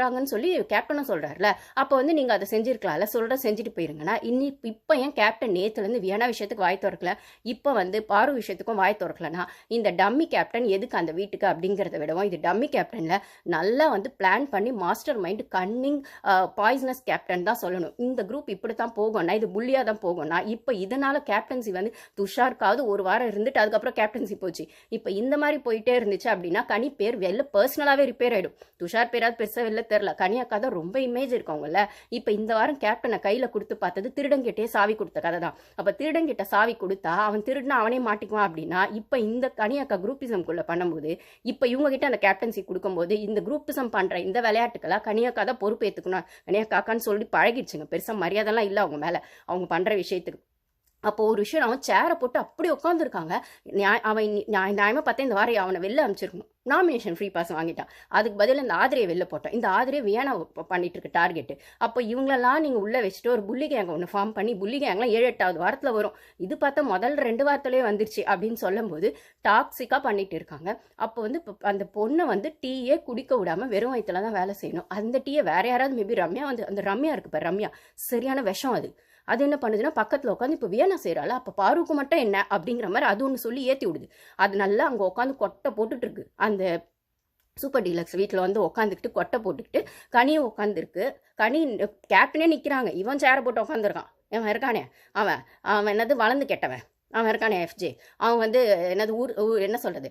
சொல்கிறாங்கன்னு சொல்லி கேப்டனும் சொல்கிறாருல, அப்போ வந்து நீங்கள் அதை செஞ்சுருக்கலாம்ல, செஞ்சுட்டு போயிருங்கன்னா இப்போ ஏன் கேப்டன் நேற்றுலேருந்து வியனா விஷயத்துக்கு வாய் திறக்கல, இப்போ வந்து பாரு விஷயத்துக்கும் வாய் திறக்கலன்னா இந்த டம்மி கேப்டன் எதுக்கு அந்த வீட்டுக்கு அப்படிங்கிறத விடவும், இது டம்மி கேப்டனில் நல்லா வந்து பிளான் பண்ணி master mind Canning poisonous captain தான் சொல்லணும். இந்த குரூப் இப்படி தான் போகும்னா, இது புள்ளியாக தான் போகும்னா, இப்போ இதனால் கேப்டன்சி வந்து துஷாருக்காவது ஒரு வாரம் இருந்துட்டு அதுக்கப்புறம் கேப்டன்சி போச்சு. இப்போ இந்த மாதிரி போயிட்டே இருந்துச்சு அப்படின்னா கனி பேர் வெளில பர்சனலாகவே ரிப்பேர் ஆகிடும். துஷார் பேராது பெருசாக வெளில தெரில, கனியாக்கா தான் ரொம்ப இமேஜ் இருக்கவங்கல்ல. இப்போ இந்த வாரம் கேப்டனை கையில் கொடுத்து பார்த்தது திருடங்கிட்டே சாவி கொடுத்த கதை தான். அப்போ திருடங்கிட்ட சாவி கொடுத்தா அவன் திருடுனா அவனே மாட்டிக்குவான் அப்படின்னா, இப்போ இந்த கனியாக்கா குரூப்பிசம்குள்ளே பண்ணும்போது இப்போ இவங்க கிட்ட அந்த கேப்டன்சி கொடுக்கும்போது இந்த குரூப்பிசம் பண்ணுற இந்த விளையாட்டுக்கெல்லாம் கனியாக்கா தான் பொறுப்பு ஏற்றுக்கணும். கனியாக்காக்கான்னு சொல்லி பழகிடுச்சுங்க, பெருசாக மரியாதைலாம் இல்லை அவங்க மேலே, அவங்க பண்ணுற விஷயத்துக்கு. அப்போ ஒரு விஷயம் அவன் சேரை போட்டு அப்படி உட்காந்துருக்காங்க. அவன் நியாயமாக பார்த்தா இந்த வாரம் அவனை வெளில அனுப்பிச்சிருக்கணும். நாமினேஷன் ஃப்ரீ பாஸ் வாங்கிட்டான். அதுக்கு பதில் இந்த ஆதிரியை வெளில போட்டான். இந்த ஆதிரியை வியனா பண்ணிட்டு இருக்கு டார்கெட்டு. அப்போ இவங்களெல்லாம் நீங்கள் உள்ளே வச்சுட்டு ஒரு புள்ளி கேங்க ஒன்று ஃபார்ம் பண்ணி, புள்ளி கேங்லாம் 7-8வது வாரத்தில் வரும். இது பார்த்தா முதல் 2 வாரத்திலே வந்துருச்சு அப்படின்னு சொல்லும்போது டாக்ஸிக்காக பண்ணிட்டு இருக்காங்க. அப்போ வந்து அந்த பொண்ணை வந்து டீயே குடிக்க விடாமல் வெறும் வயிற்றுல தான் வேலை செய்யணும். அந்த டீயை வேற யாராவது மேபி ரம்யா வந்து, அந்த ரம்யா இருக்கு பாரு, ரம்யா சரியான விஷம் அது. அது என்ன பண்ணுதுன்னா பக்கத்தில் உட்காந்து இப்போ வியனா செய்கிறாள், அப்போ பாருக்கு மட்டும் என்ன அப்படிங்கிற மாதிரி அது ஒன்று சொல்லி ஏற்றி விடுது. அது நல்லா அங்கே உட்காந்து கொட்டை போட்டுட்டு இருக்கு. அந்த சூப்பர் டீலக்ஸ் வீட்டில் வந்து உட்காந்துக்கிட்டு கொட்டை போட்டுக்கிட்டு கனியும் உட்காந்துருக்கு. கனி கேப்டனே நிற்கிறாங்க, இவன் சேரை போட்டு உட்காந்துருக்கான். அவன் இருக்கானே, அவன் என்னது வளர்ந்து கெட்டவன், அவன் இருக்கானே எஃப்ஜே, அவன் வந்து என்னது என்ன சொல்கிறது,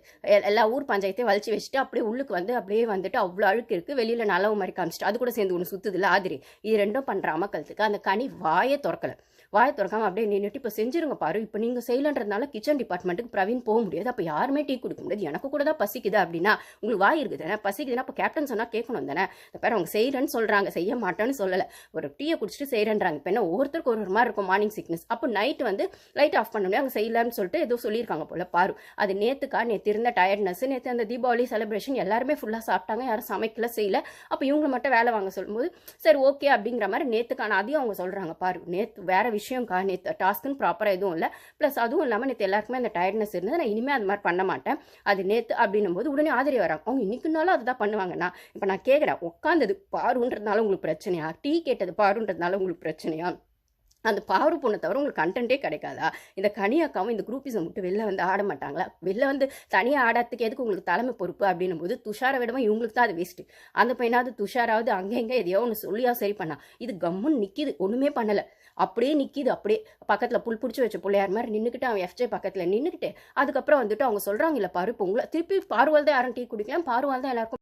எல்லா ஊர் பஞ்சாயத்தையும் வலிச்சு வச்சுட்டு அப்படியே உள்ளுக்கு வந்து அப்படியே வந்துட்டு அவ்வளோ அழுக்கு இருக்குது, வெளியில் நல்லவு மாதிரி காமிச்சிட்டு அது கூட சேர்ந்து ஒன்று சுற்றுதில்ல ஆதிரி. இது ரெண்டும் பண்ணுற அமக்கலத்துக்கு அந்த கனி வாயை திறக்கலை. வாயை திறக்காமல் அப்படியே நின்றுட்டு இப்போ செஞ்சுருங்க பாரு, இப்போ நீங்கள் செய்யலன்றதுனால கிச்சன் டிபார்ட்மெண்ட்டுக்கு பிரவீன் போக முடியாது, அப்போ யாருமே டீ கொடுக்க முடியாது, எனக்கு கூட தான் பசிக்குது அப்படின்னா உங்களுக்கு வாய் இருக்குது தானே, பசிக்குதுன்னா அப்போ கேப்டன் சொன்னால் கேட்கணும் தானே. இந்த பேர் அவங்க செய்கிறேன்னு சொல்கிறாங்க, செய்ய மாட்டேன்னு சொல்லலை, ஒரு டீயை குடிச்சிட்டு செய்கிறேன்றாங்க. இப்போ என்ன ஒவ்வொருத்தருக்கு ஒரு மாதிரி இருக்கும் மார்னிங் சிக்னஸ். அப்போ நைட்டு வந்து லைட் ஆஃப் பண்ண முடியாது, அவங்க செய்யலான்னு சொல்லிட்டு ஏதோ சொல்லியிருக்காங்க போல பாரு. அது நேற்று இருந்த டயர்ட்னஸ், நேற்று அந்த தீபாவளி செலிப்ரேஷன் எல்லாருமே ஃபுல்லாக சாப்பிட்டாங்க, யாரும் சமைக்கல செய்யல. அப்போ இவங்க மட்டும் வேலை வாங்க சொல்லும்போது சரி ஓகே அப்படிங்கிற மாதிரி நேற்றுக்கான அதையும் அவங்க சொல்கிறாங்க பாரு. நேற்று வேற விஷயம்க்கா, நேற்று டாஸ்க்குன்னு ப்ராப்பராக எதுவும் இல்லை, ப்ளஸ் அதுவும் இல்லாமல் நேற்று எல்லாருக்குமே அந்த டயர்ட்னஸ் இருந்தது, நான் இனிமேல் அது மாதிரி பண்ண மாட்டேன், அது நேற்று அப்படின்னும் போது உடனே ஆதரி வராங்க. அவங்க இன்னைக்குனாலும் அதுதான் பண்ணுவாங்கன்னா இப்போ நான் கேட்குறேன், உட்காந்தது பாருன்றதுனால உங்களுக்கு பிரச்சனையா, டீ கேட்டது பாருன்றதுனால உங்களுக்கு பிரச்சனையா, அந்த பாரு பொண்ணை தவிர உங்களுக்கு கண்டென்ட்டே கிடைக்காதா? இந்த கனியாக்காவும் இந்த குரூப்பிசம் விட்டு வெளில வந்து ஆட மாட்டாங்களா? வெளில வந்து தனியாக ஆடாததுக்கு எதுக்கு உங்களுக்கு தலைமை பொறுப்பு அப்படின்னும் போது துஷாரை விடவும் இவங்களுக்கு தான் அது வேஸ்ட்டு. அந்த பையனாவது துஷாராவது அங்கே எங்கே எதையோ ஒன்று சொல்லியா சரி பண்ணா, இது கம்முன்னு நிற்கிது, ஒன்றுமே பண்ணலை, அப்படியே நிற்கிது. அப்படியே பக்கத்தில் புல் பிடிச்சி வச்ச பிள்ளையார் மாதிரி நின்றுக்கிட்டு அவன் எஃப்ஜே பக்கத்தில் நின்றுக்கிட்டு அதுக்கப்புறம் வந்துட்டு அவங்க சொல்கிறாங்க இல்லை பாரு, இப்போ உங்களை திருப்பி பாருவால் தான் யாரும் டீ குடிக்கலாம், பாருவால் தான் எல்லாருக்கும்